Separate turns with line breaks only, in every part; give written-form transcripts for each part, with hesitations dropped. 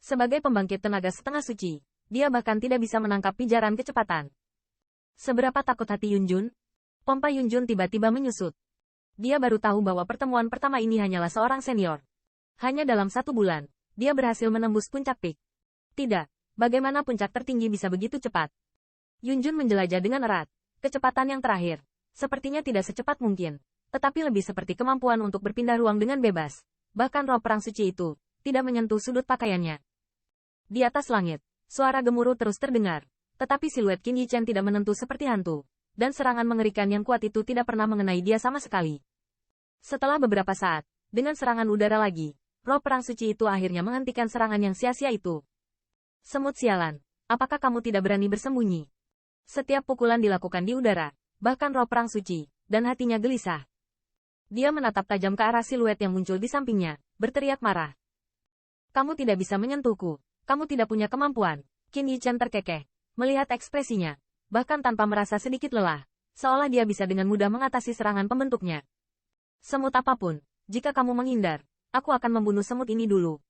Sebagai pembangkit tenaga setengah suci, dia bahkan tidak bisa menangkap pijaran kecepatan. Seberapa takut hati Yunjun? Pompa Yunjun tiba-tiba menyusut. Dia baru tahu bahwa pertemuan pertama ini hanyalah seorang senior. Hanya dalam 1 bulan, dia berhasil menembus puncak peak. Tidak, bagaimana puncak tertinggi bisa begitu cepat? Yunjun menjelajah dengan erat. Kecepatan yang terakhir, sepertinya tidak secepat mungkin, tetapi lebih seperti kemampuan untuk berpindah ruang dengan bebas. Bahkan roh perang suci itu tidak menyentuh sudut pakaiannya. Di atas langit, suara gemuruh terus terdengar, tetapi siluet Qin Yichen tidak menentu seperti hantu, dan serangan mengerikan yang kuat itu tidak pernah mengenai dia sama sekali. Setelah beberapa saat, dengan serangan udara lagi, roh perang suci itu akhirnya menghentikan serangan yang sia-sia itu. Semut sialan, apakah kamu tidak berani bersembunyi? Setiap pukulan dilakukan di udara, bahkan roh perang suci, dan hatinya gelisah. Dia menatap tajam ke arah siluet yang muncul di sampingnya, berteriak marah. Kamu tidak bisa menyentuhku, kamu tidak punya kemampuan. Qin Yichen terkekeh, melihat ekspresinya, bahkan tanpa merasa sedikit lelah, seolah dia bisa dengan mudah mengatasi serangan pembentuknya. Semut apapun, jika kamu menghindar, aku akan membunuh semut ini dulu.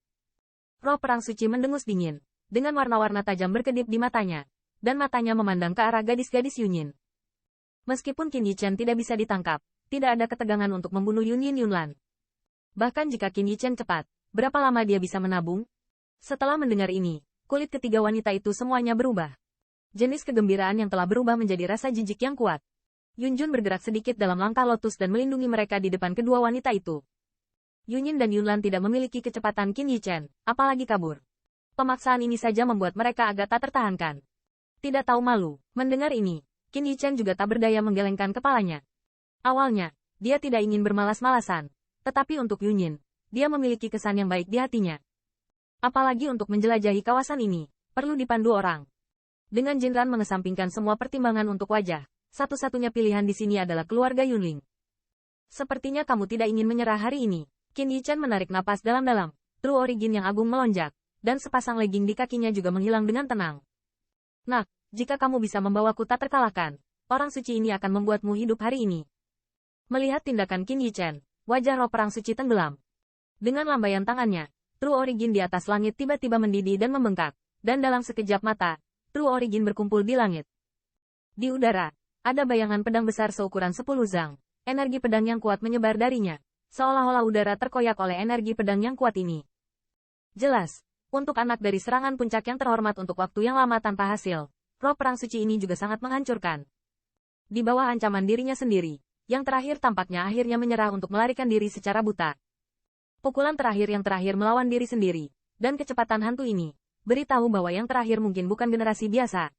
Roh perang suci mendengus dingin, dengan warna-warna tajam berkedip di matanya, dan matanya memandang ke arah gadis-gadis Yunyin. Meskipun Qin Yichen tidak bisa ditangkap, tidak ada ketegangan untuk membunuh Yunyin Yunlan. Bahkan jika Qin Yichen cepat, berapa lama dia bisa menabung? Setelah mendengar ini, kulit ketiga wanita itu semuanya berubah. Jenis kegembiraan yang telah berubah menjadi rasa jijik yang kuat. Yunjun bergerak sedikit dalam langkah lotus dan melindungi mereka di depan kedua wanita itu. Yunyin dan Yunlan tidak memiliki kecepatan Qin Yichen, apalagi kabur. Pemaksaan ini saja membuat mereka agak tak tertahankan. Tidak tahu malu, mendengar ini, Qin Yichen juga tak berdaya menggelengkan kepalanya. Awalnya, dia tidak ingin bermalas-malasan, tetapi untuk Yunyin, dia memiliki kesan yang baik di hatinya. Apalagi untuk menjelajahi kawasan ini, perlu dipandu orang. Dengan Jinran mengesampingkan semua pertimbangan untuk wajah, satu-satunya pilihan di sini adalah keluarga Yunling. Sepertinya kamu tidak ingin menyerah hari ini. Qin Yichen menarik napas dalam-dalam, True Origin yang agung melonjak, dan sepasang legging di kakinya juga menghilang dengan tenang. Nak, jika kamu bisa membawaku tak terkalahkan, orang suci ini akan membuatmu hidup hari ini. Melihat tindakan Qin Yichen, wajah roh perang suci tenggelam. Dengan lambaian tangannya, True Origin di atas langit tiba-tiba mendidih dan membengkak, dan dalam sekejap mata, True Origin berkumpul di langit. Di udara, ada bayangan pedang besar seukuran 10 zang. Energi pedang yang kuat menyebar darinya, seolah-olah udara terkoyak oleh energi pedang yang kuat ini. Jelas, untuk anak dari serangan puncak yang terhormat untuk waktu yang lama tanpa hasil, roh perang suci ini juga sangat menghancurkan. Di bawah ancaman dirinya sendiri, yang terakhir tampaknya akhirnya menyerah untuk melarikan diri secara buta. Pukulan terakhir yang terakhir melawan diri sendiri, dan kecepatan hantu ini, beritahu bahwa yang terakhir mungkin bukan generasi biasa.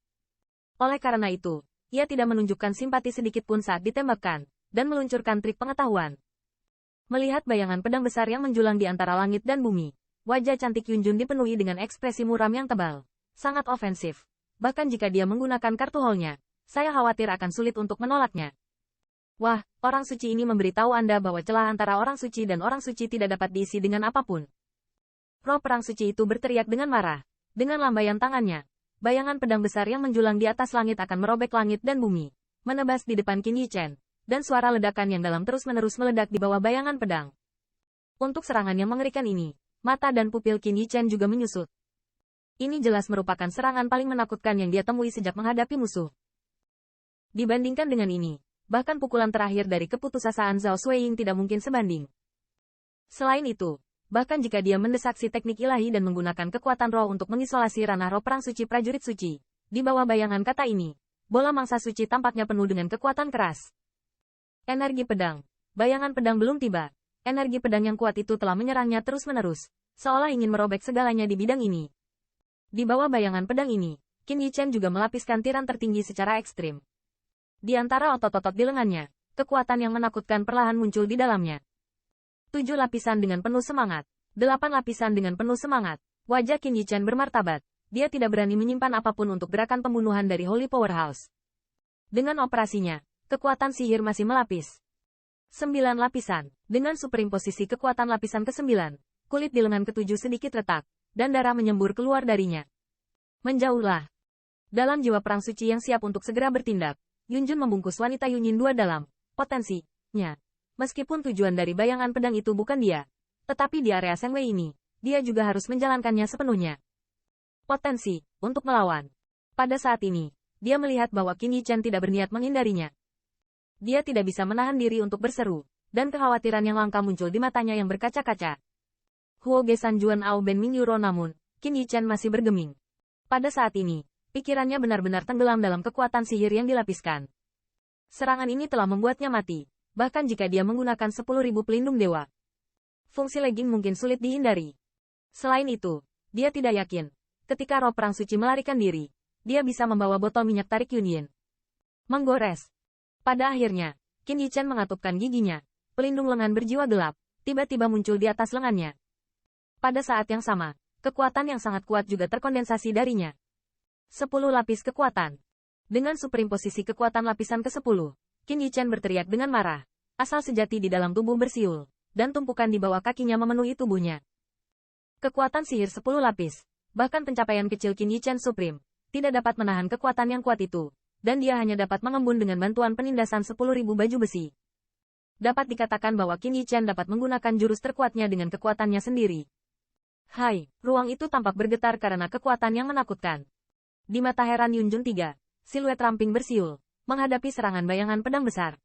Oleh karena itu, ia tidak menunjukkan simpati sedikit pun saat ditembakkan, dan meluncurkan trik pengetahuan. Melihat bayangan pedang besar yang menjulang di antara langit dan bumi, wajah cantik Yunjun dipenuhi dengan ekspresi muram yang tebal, sangat ofensif. Bahkan jika dia menggunakan kartu hall-nya, saya khawatir akan sulit untuk menolaknya. Wah, orang suci ini memberitahu Anda bahwa celah antara orang suci dan orang suci tidak dapat diisi dengan apapun. Roh perang suci itu berteriak dengan marah. Dengan lambaian tangannya, bayangan pedang besar yang menjulang di atas langit akan merobek langit dan bumi, menebas di depan Qin Yichen, dan suara ledakan yang dalam terus-menerus meledak di bawah bayangan pedang. Untuk serangan yang mengerikan ini, mata dan pupil Qin Yichen juga menyusut. Ini jelas merupakan serangan paling menakutkan yang dia temui sejak menghadapi musuh. Dibandingkan dengan ini, bahkan pukulan terakhir dari keputusasaan Zhao Xueying tidak mungkin sebanding. Selain itu, bahkan jika dia mendesak si teknik ilahi dan menggunakan kekuatan roh untuk mengisolasi ranah roh perang suci prajurit suci, di bawah bayangan kata ini, bola mangsa suci tampaknya penuh dengan kekuatan keras. Energi pedang. Bayangan pedang belum tiba. Energi pedang yang kuat itu telah menyerangnya terus-menerus, seolah ingin merobek segalanya di bidang ini. Di bawah bayangan pedang ini, Qin Yichen juga melapiskan tiran tertinggi secara ekstrim. Di antara otot-otot di lengannya, kekuatan yang menakutkan perlahan muncul di dalamnya. 7 lapisan dengan penuh semangat. 8 lapisan dengan penuh semangat. Wajah Qin Yichen bermartabat. Dia tidak berani menyimpan apapun untuk gerakan pembunuhan dari Holy Powerhouse. Dengan operasinya, kekuatan sihir masih melapis. 9 lapisan. Dengan superimposisi kekuatan lapisan ke-9, kulit di lengan ke-7 sedikit retak, dan darah menyembur keluar darinya. Menjauhlah. Dalam jiwa perang suci yang siap untuk segera bertindak, Yunjun membungkus wanita Yunyin 2 dalam potensinya. Meskipun tujuan dari bayangan pedang itu bukan dia, tetapi di area Sengwei ini, dia juga harus menjalankannya sepenuhnya. potensi untuk melawan. Pada saat ini, dia melihat bahwa Qin Yichen tidak berniat menghindarinya. Dia tidak bisa menahan diri untuk berseru, dan kekhawatiran yang langka muncul di matanya yang berkaca-kaca. Huo Gesan Juan Ao Ben Ming Yuro namun, Qin Yichen masih bergeming. Pada saat ini, pikirannya benar-benar tenggelam dalam kekuatan sihir yang dilapiskan. Serangan ini telah membuatnya mati, bahkan jika dia menggunakan 10.000 pelindung dewa. Fungsi legging mungkin sulit dihindari. Selain itu, dia tidak yakin, ketika roh perang suci melarikan diri, dia bisa membawa botol minyak tarik Yunyin. Menggores. Pada akhirnya, Qin Yichen mengatupkan giginya, pelindung lengan berjiwa gelap, tiba-tiba muncul di atas lengannya. Pada saat yang sama, kekuatan yang sangat kuat juga terkondensasi darinya. 10 lapis kekuatan. Dengan superimposisi kekuatan lapisan ke-10, Qin Yichen berteriak dengan marah. Asal sejati di dalam tubuh bersiul, dan tumpukan di bawah kakinya memenuhi tubuhnya. Kekuatan sihir 10 lapis, bahkan pencapaian kecil Qin Yichen Supreme, tidak dapat menahan kekuatan yang kuat itu, dan dia hanya dapat mengembun dengan bantuan penindasan 10.000 baju besi. Dapat dikatakan bahwa Qin Yichen dapat menggunakan jurus terkuatnya dengan kekuatannya sendiri. Hai, ruang itu tampak bergetar karena kekuatan yang menakutkan. Di mata heran Yunjun 3, siluet ramping bersiul, menghadapi serangan bayangan pedang besar.